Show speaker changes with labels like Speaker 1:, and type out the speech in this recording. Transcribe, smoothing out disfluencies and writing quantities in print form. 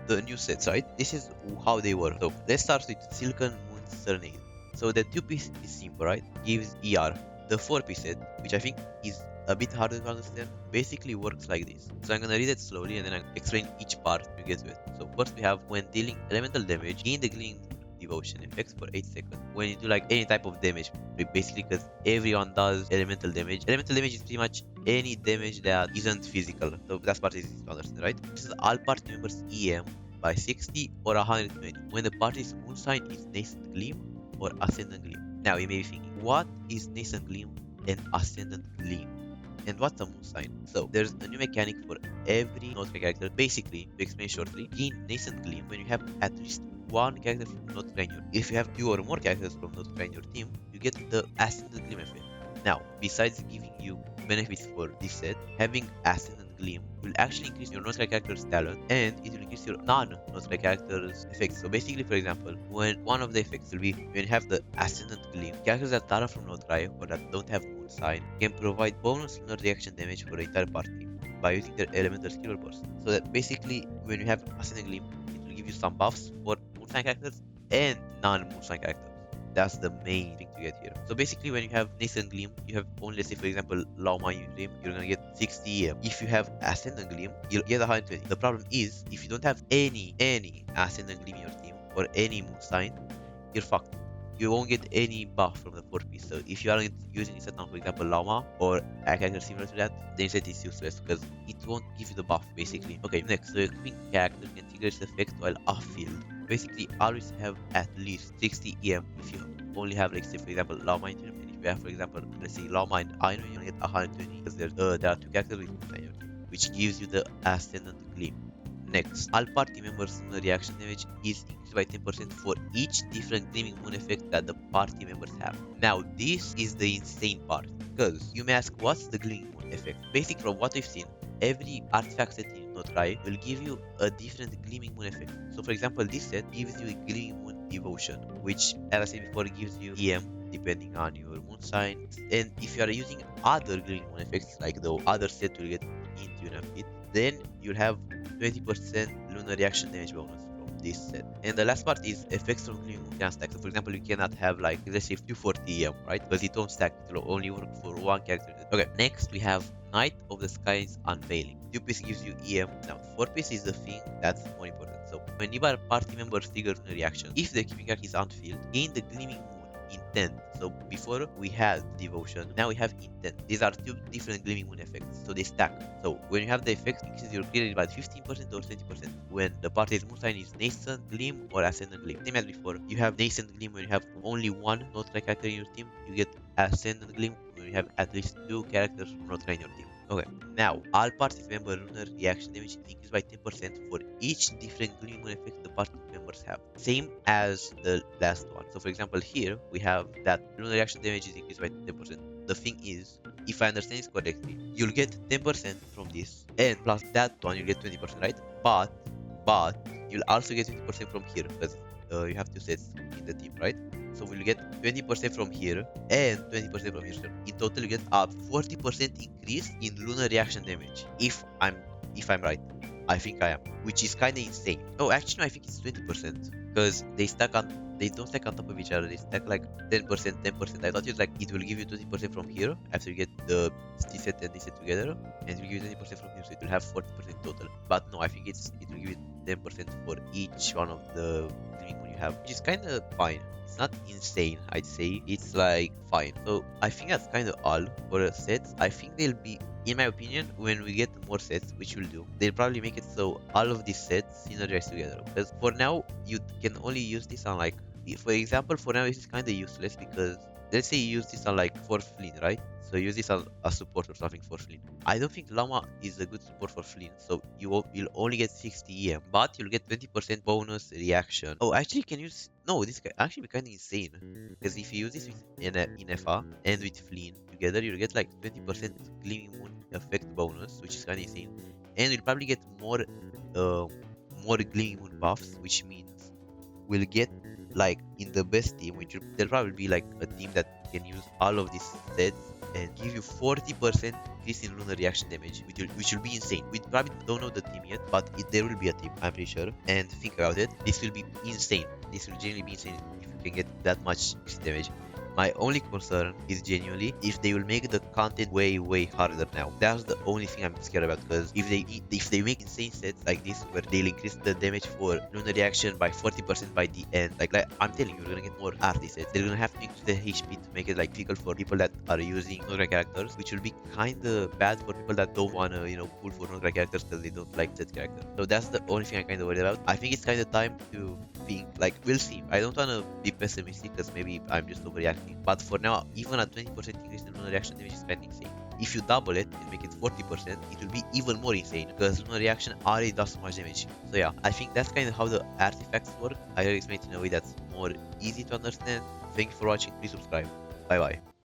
Speaker 1: the new sets, right? This is how they work. So let's start with Silicon Moon Serenade. So the 2-piece is simple, right? Gives ER. The 4-piece set, which I think is a bit harder to understand, basically works like this. So I'm gonna read it slowly and then I'll explain each part to get to it. So first we have when dealing elemental damage, gain the Gleaming Devotion effects for 8 seconds. When you do like any type of damage, basically because everyone does elemental damage. Elemental damage is pretty much any damage that isn't physical. So that part is easy to understand, right? This is all party members EM by 60 or 120 when the party's moon sign is Nascent Gleam or Ascendant Gleam. Now you may be thinking, what is Nascent Gleam and Ascendant Gleam? And what's a moon sign? So there's a new mechanic for every Nod-Krai character. Basically, to explain shortly, gain Nascent Gleam when you have at least one character from Nod-Krai in your team. If you have 2 or more characters from Nod-Krai in your team, you get the Ascendant Gleam effect. Now, besides giving you benefits for this set, having Ascendant Gleam will actually increase your Nod-Krai character's talent and it will increase your non-Nod-Krai character's effects. So basically, for example, when one of the effects will be when you have the Ascendant Gleam, characters that are from Nod-Krai or that don't have Moon Sign can provide bonus lunar reaction damage for the entire party by using their elemental skill or burst. So that basically, when you have Ascendant Gleam, it will give you some buffs for Moon Sign characters and non-Moon Sign characters. That's the main thing to get here. So basically, when you have Nascent Gleam, you have only, let's say for example, Laoma in your team, you're gonna get 60 EM. If you have Ascendant Gleam, you'll get 120. The problem is, if you don't have any Ascendant Gleam in your team or any Moon Sign, you're fucked. You won't get any buff from the 4-piece. So if you aren't using this set now, for example, Laoma or a character similar to that, then set is useless because it won't give you the buff basically. Okay, next, so equipping character can trigger its effect while off field. Basically, always have at least 60 EM if you only have, like, say for example, Laoma in your team. And if you have, for example, let's say Laoma and Aino, you get 120 because there are 2 characters with Moon Sign, which gives you the Ascendant Gleam. Next, all party members' lunar reaction damage is increased by 10% for each different Gleaming Moon effect that the party members have. Now, this is the insane part, because you may ask, what's the Gleaming Moon effect? Basically, from what we've seen, every artifact set in Nod-Krai will give you a different Gleaming Moon effect. So, for example, this set gives you a Gleaming Moon Devotion, which, as I said before, gives you EM depending on your moon sign. And if you are using other Gleaming Moon effects, like the other set will get into a bit, then you'll have 20% lunar reaction damage bonus from this set. And the last part is effects from Gleaming Moon can stack. So for example, you cannot have, like, let's say 240 EM, right? Because it won't stack, it will only work for one character. Okay, next we have Night of the Skies Unveiling. 2-piece gives you EM. Now 4-piece is the thing that's more important. So whenever party members trigger lunar reaction, if the keeping character is unfilled, gain the Gleaming Moon Intent. So before we had Devotion, now we have Intent. These are 2 different Gleaming Moon effects, so they stack. So when you have the effect, increases your clear rate by 15% or 20% when the party's moon sign is Nascent Gleam or Ascendant Gleam. Same as before, you have Nascent Gleam when you have only one Nod-Krai character in your team. You get Ascendant Gleam when you have at least 2 characters from Nod-Krai in your team. Okay, now all party member lunar reaction damage is increased by 10% for each different Gleaming Moon effect the party members have. Same as the last one. So for example, here we have that lunar reaction damage is increased by 10%. The thing is, if I understand this correctly, you'll get 10% from this, and plus that one you get 20%, right? But you'll also get 20% from here because you have 2 sets in the team, right? So we'll get 20% from here and 20% from here. So in total, you get a 40% increase in lunar reaction damage. If I'm right, I think I am, which is kind of insane. Oh, actually, no, I think it's 20% because they don't stack on top of each other. They stack like 10%, 10%. I thought it was like it will give you 20% from here after you get the this set and this set together, and it will give you 20% from here, so it will have 40% total. But no, I think it will give you 10% for each one of the Gleaming Moon you have, which is kind of fine. It's not insane, I'd say. It's like fine. So I think that's kind of all for sets. I think they'll be, in my opinion, when we get more sets, which we'll do, they'll probably make it so all of these sets synergize together. Because for now, you can only use this on, like, for example, for now this is kind of useless because let's say you use this on, like, for Flynn, right? So use this on a support or something for Flynn. I don't think Llama is a good support for Flynn, so you'll only get 60 EM, but you'll get 20% bonus reaction. Oh, actually, you can use, no, this can actually be kind of insane because if you use this with Inefa and with Flynn together, you'll get like 20% Gleaming Moon effect bonus, which is kind of insane, and you'll probably get more Gleaming Moon buffs, which means we'll get, like, in the best team, which there'll probably be like a team that can use all of these sets and give you 40% increase in lunar reaction damage, which will be insane. We probably don't know the team yet, but there will be a team, I'm pretty sure. And think about it, this will be insane. This will genuinely be insane if you can get that much damage. My only concern is genuinely if they will make the content way harder now. That's the only thing I'm scared about, because if they make insane sets like this where they'll increase the damage for lunar reaction by 40% by the end, like I'm telling you, you're gonna get more arty sets. They're gonna have to increase the HP to make it like difficult for people that are using Nod-Krai characters, which will be kinda bad for people that don't wanna, pull for Nod-Krai characters because they don't like that character. So that's the only thing I'm kinda worried about. I think it's kinda time to think, like, we'll see. I don't wanna be pessimistic because maybe I'm just overreacting. But for now, even a 20% increase in lunar reaction damage is kind of insane. If you double it and make it 40%, it will be even more insane because lunar reaction already does so much damage. So yeah, I think that's kind of how the artifacts work. I will explain it in a way that's more easy to understand. Thank you for watching. Please subscribe. Bye bye.